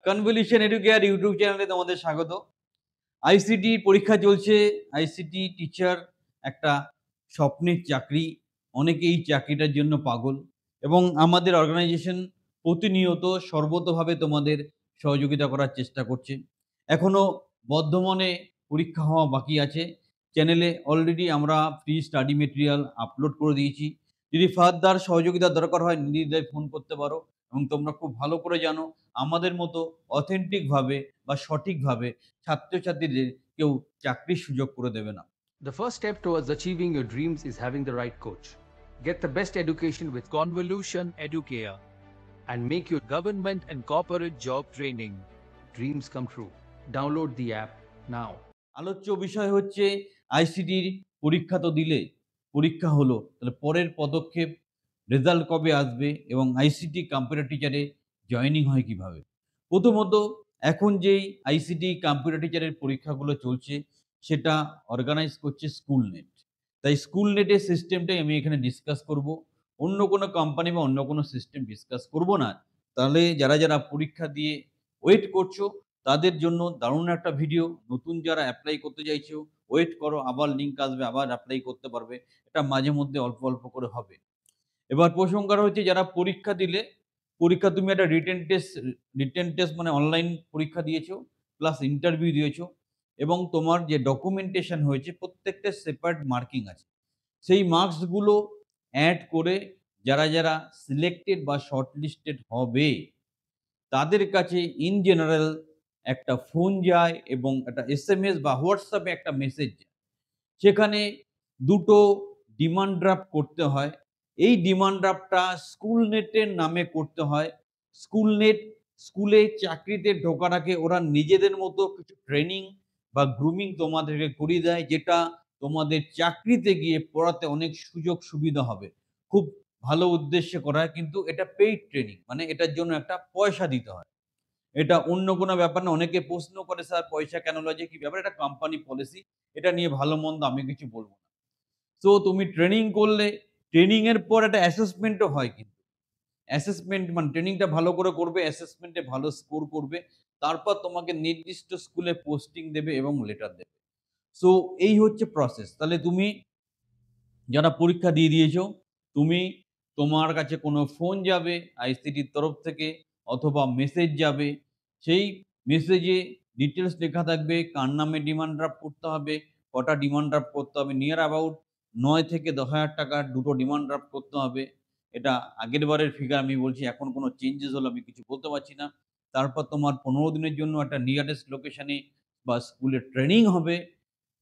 Convolution educare YouTube চ্যানেলে তোমাদের স্বাগত। আইসিটি পরীক্ষা চলছে। আইসিটি টিচার একটা স্বপ্নের চাকরি। অনেকে এই চাকরিটার জন্য পাগল এবং আমাদের অর্গানাইজেশন প্রতিনিয়ত সর্বতোভাবে তোমাদের সহযোগিতা করার চেষ্টা করছে। এখনো বর্ধমানে পরীক্ষা হওয়া বাকি আছে। চ্যানেলে অলরেডি আমরা ফ্রি স্টাডি মেটেরিয়াল আপলোড করে দিয়েছি। যদি ফার্দার সহযোগিতার দরকার হয় নির্দ্বিধায় ফোন করতে পারো এবং তোমরা খুব ভালো করে জানো আমাদের মতো অথেন্টিকভাবে বা সঠিকভাবে ছাত্রছাত্রীদের কেউ চাকরির সুযোগ করে দেবে না। The first step towards achieving your dreams is having the right coach. Get the best education with Convolution Educare. and make your government and corporate job training dreams come true. Download the app now. আলোচ্য বিষয় হচ্ছে আইসিটির পরীক্ষা তো দিলে, পরীক্ষা হলো, তাহলে পরের পদক্ষেপ রেজাল্ট কবে আসবে এবং আইসিটি কম্পিউটার টিচারে জয়েনিং হয় কিভাবে। প্রথমত এখন যেই আইসিটি কম্পিউটার টিচারের পরীক্ষাগুলো চলছে সেটা অর্গানাইজ করছে স্কুল নেট। তাই স্কুল নেটের সিস্টেমটাই আমি এখানে ডিসকাস করব, অন্য কোনো কোম্পানি বা অন্য কোনো সিস্টেম ডিসকাস করব না। তাহলে যারা যারা পরীক্ষা দিয়ে ওয়েট করছো তাদের জন্য দারুণ একটা ভিডিও। নতুন যারা অ্যাপ্লাই করতে চাইছো ওয়েট করো, আবার লিঙ্ক আসবে, আবার অ্যাপ্লাই করতে পারবে। এটা মাঝে মধ্যে অল্প অল্প করে হবে। এবার প্রসঙ্গটা হচ্ছে যারা পরীক্ষা দিলে, পরীক্ষা তুমি একটা রিটেন টেস্ট মানে অনলাইন পরীক্ষা দিয়েছো প্লাস ইন্টারভিউ দিয়েছো এবং তোমার যে ডকুমেন্টেশন হয়েছে প্রত্যেকটা সেপারেট মার্কিং আছে। সেই মার্কসগুলো অ্যাড করে যারা যারা সিলেক্টেড বা শর্টলিস্টেড হবে তাদের কাছে ইন জেনারেল একটা ফোন যায় এবং একটা এসএমএস বা হোয়াটসঅ্যাপে একটা মেসেজ যায়। সেখানে দুটো ডিমান্ড ড্রাফট করতে হয়। এই ডিমান্ড ড্রাফটটা স্কুল নেটের নামে করতে হয়। স্কুল নেট স্কুলে চাকরিতে ঢোকার আগে ওরা নিজেদের মতো কিছু ট্রেনিং বা গ্রুমিং তোমাদেরকে করিয়ে দেয়, যেটা তোমাদের চাকরিতে গিয়ে পড়াতে অনেক সুযোগ সুবিধা হবে। খুব ভালো উদ্দেশ্যে করা হয়, কিন্তু এটা পেইড ট্রেনিং, মানে এটার জন্য একটা পয়সা দিতে হয়। এটা অন্য কোনো ব্যাপার না। অনেকে প্রশ্ন করে, স্যার পয়সা কেন লাগে, কি ব্যাপার? এটা কোম্পানি পলিসি। এটা নিয়ে ভালো মন্দ আমি কিছু বলব না। সো তুমি ট্রেনিং করলে, ট্রেনিং এর পর একটা অ্যাসেসমেন্টও হয় কিন্তু। অ্যাসেসমেন্ট মানে ট্রেনিংটা ভালো করে করবে, অ্যাসেসমেন্টে ভালো স্কোর করবে। তারপর তোমাকে নির্দিষ্ট স্কুলে পোস্টিং দেবে এবং লেটার দেবে। সো এই হচ্ছে প্রসেস। তাহলে তুমি যারা পরীক্ষা দিয়ে দিয়েছো, তুমি তোমার কাছে কোনো ফোন যাবে আইসিটির তরফ থেকে অথবা মেসেজ যাবে। সেই মেসেজে ডিটেলস লেখা থাকবে কার নামে ডিমান্ড ড্রাফট করতে হবে, কটা ডিমান্ড ড্রাফট করতে হবে। নিয়ার অ্যাবাউট ৯ থেকে ১০,০০০ টাকার দুটো ডিমান্ড ড্রাফট করতে হবে। এটা আগের বারের ফিগার আমি বলছি, এখন কোনো চেঞ্জেস হলে আমি কিছু বলতে পারছি না। তারপর তোমার ১৫ দিনের জন্য একটা নিয়ারেস্ট লোকেশনে বা স্কুলে ট্রেনিং হবে।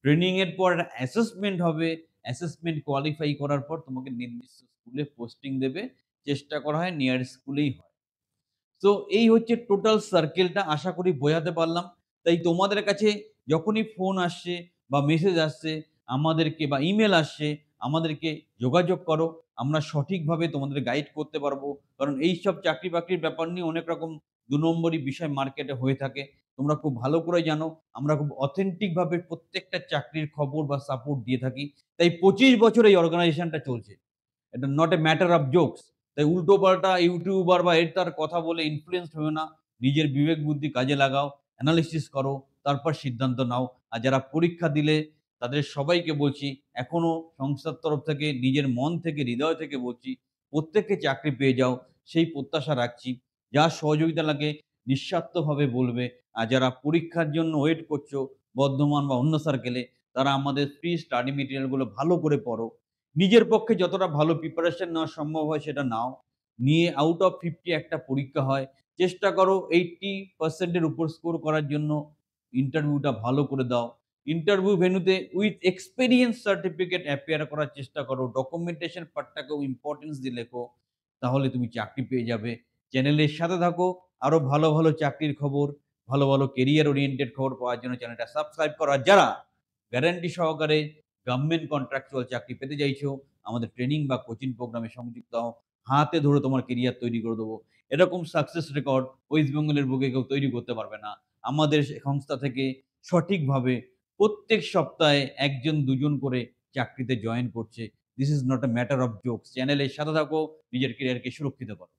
ট্রেনিং এর পর একটা অ্যাসেসমেন্ট হবে। অ্যাসেসমেন্ট কোয়ালিফাই করার পর তোমাকে নির্দিষ্ট স্কুলে পোস্টিং দেবে। চেষ্টা করা হয় নিয়ার স্কুলেই হয়। তো এই হচ্ছে টোটাল সার্কেলটা, আশা করি বোঝাতে পারলাম। তাই তোমাদের কাছে যখনই ফোন আসছে বা মেসেজ আসছে আমাদেরকে বা ইমেল আসছে, আমাদেরকে যোগাযোগ করো। আমরা সঠিকভাবে তোমাদের গাইড করতে পারবো। কারণ এইসব চাকরি বাকরির ব্যাপার নিয়ে অনেক রকম ২ নম্বরি বিষয় মার্কেটে হয়ে থাকে। তোমরা খুব ভালো করে জানো আমরা খুব অথেন্টিকভাবে প্রত্যেকটা চাকরির খবর বা সাপোর্ট দিয়ে থাকি। তাই ২৫ বছর এই অর্গানাইজেশনটা চলছে। এটা not a matter of jokes. তাই উল্টোপাল্টা ইউটিউবার বা তার কথা বলে ইনফ্লুয়েন্সড হয়ো না। নিজের বিবেক বুদ্ধি কাজে লাগাও, অ্যানালিসিস করো, তারপর সিদ্ধান্ত নাও। আর যারা পরীক্ষা দিলে তাদের সবাইকে বলছি, এখনো সংস্থার তরফ থেকে নিজের মন থেকে হৃদয় থেকে বলছি, প্রত্যেককে চাকরি পেয়ে যাও সেই প্রত্যাশা রাখছি। যা সহযোগিতা লাগে নিঃস্বার্থভাবে বলবে। আর যারা পরীক্ষার জন্য ওয়েট করছো বর্ধমান বা অন্য সার্কেলে, তারা আমাদের ফ্রি স্টাডি মেটেরিয়ালগুলো ভালো করে পড়ো। নিজের পক্ষে যতটা ভালো প্রিপারেশন নেওয়া সম্ভব হয় সেটা নাও। নিয়ে আউট অফ 50 একটা পরীক্ষা হয়। চেষ্টা করো 80% এর উপর স্কোর করার জন্য। ইন্টারভিউটা ভালো করে দাও। ইন্টারভিউ ভেন্যুতে উইথ এক্সপেরিয়েন্স সার্টিফিকেট অ্যাপিয়ার করার চেষ্টা করো। ডকুমেন্টেশন পার্টটাকেও ইম্পর্টেন্স দিয়ে লেখো। তাহলে তুমি চাকরি পেয়ে যাবে। চ্যানেলের সাথে থাকো। আরো ভালো, ভালো চাকরির খবর, ভালো, ভালো কেরিয়ার ওরিয়েন্টেড খবর পাওয়ার জন্য চ্যানেলটা সাবস্ক্রাইব করো। আর যারা গ্যারান্টি সহকারে গভর্নমেন্ট কন্ট্রাকচুয়াল চাকরি পেতে চাইছো, আমাদের ট্রেনিং বা কোচিং প্রোগ্রামে সংযুক্ত হও। হাতে ধরে তোমার কেরিয়ার তৈরি করে দেবো। এরকম সাকসেস রেকর্ড ওয়েস্ট বেঙ্গলের বুকে কেউ তৈরি করতে পারবে না। আমাদের সংস্থা থেকে সঠিকভাবে প্রত্যেক সপ্তাহে ১ জন ২ জন করে চাকরিতে জয়েন করছে। This is not a matter of jokes. চ্যানেলের সাথে থাকো, নিজের কেরিয়ারকে সুরক্ষিত করো।